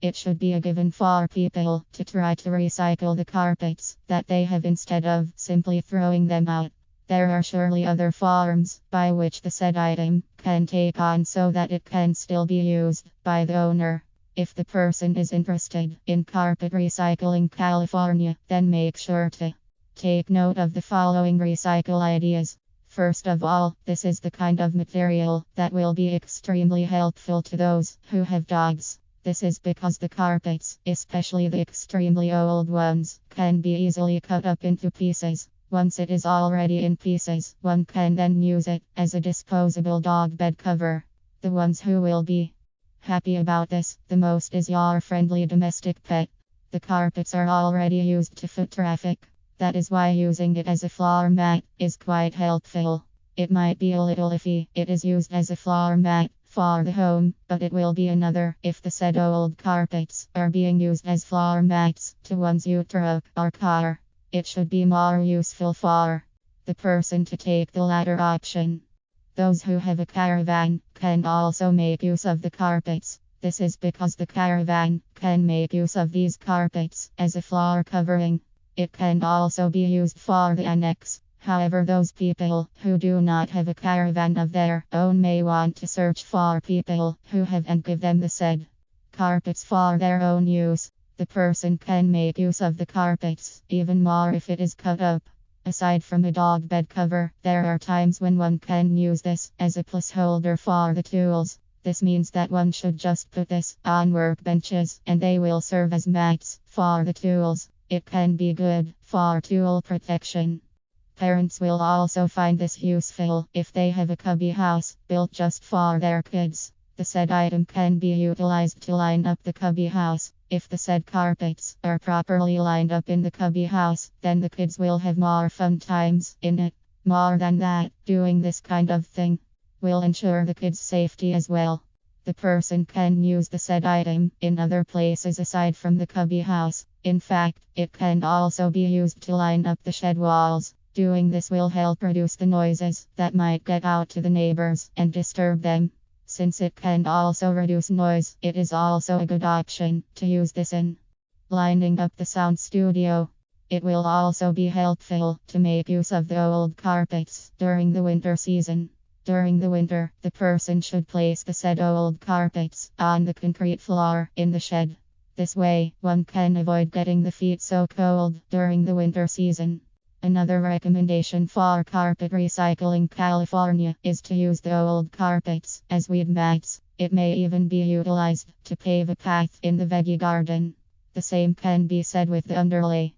It should be a given for people to try to recycle the carpets that they have instead of simply throwing them out. There are surely other forms by which the said item can take on so that it can still be used by the owner. If the person is interested in Carpet Recycling California, then make sure to take note of the following recycle ideas. First of all, this is the kind of material that will be extremely helpful to those who have dogs. This is because the carpets, especially the extremely old ones, can be easily cut up into pieces. Once it is already in pieces, one can then use it as a disposable dog bed cover. The ones who will be happy about this the most is your friendly domestic pet. The carpets are already used to foot traffic. That is why using it as a floor mat is quite helpful. It might be a little iffy, it is used as a floor mat for the home, but it will be another if the said old carpets are being used as floor mats to one's truck or car. It should be more useful for the person to take the latter option. Those who have a caravan can also make use of the carpets. This is because the caravan can make use of these carpets as a floor covering. It can also be used for the annex. However, those people who do not have a caravan of their own may want to search for people who have and give them the said carpets for their own use. The person can make use of the carpets even more if it is cut up. Aside from a dog bed cover, there are times when one can use this as a placeholder for the tools. This means that one should just put this on workbenches and they will serve as mats for the tools. It can be good for tool protection. Parents will also find this useful if they have a cubby house built just for their kids. The said item can be utilized to line up the cubby house. If the said carpets are properly lined up in the cubby house, then the kids will have more fun times in it. More than that, doing this kind of thing will ensure the kids' safety as well. The person can use the said item in other places aside from the cubby house. In fact, it can also be used to line up the shed walls. Doing this will help reduce the noises that might get out to the neighbors and disturb them. Since it can also reduce noise, it is also a good option to use this in lining up the sound studio. It will also be helpful to make use of the old carpets during the winter season. During the winter, the person should place the said old carpets on the concrete floor in the shed. This way, one can avoid getting the feet so cold during the winter season. Another recommendation for Carpet Recycling California is to use the old carpets as weed mats. It may even be utilized to pave a path in the veggie garden. The same can be said with the underlay.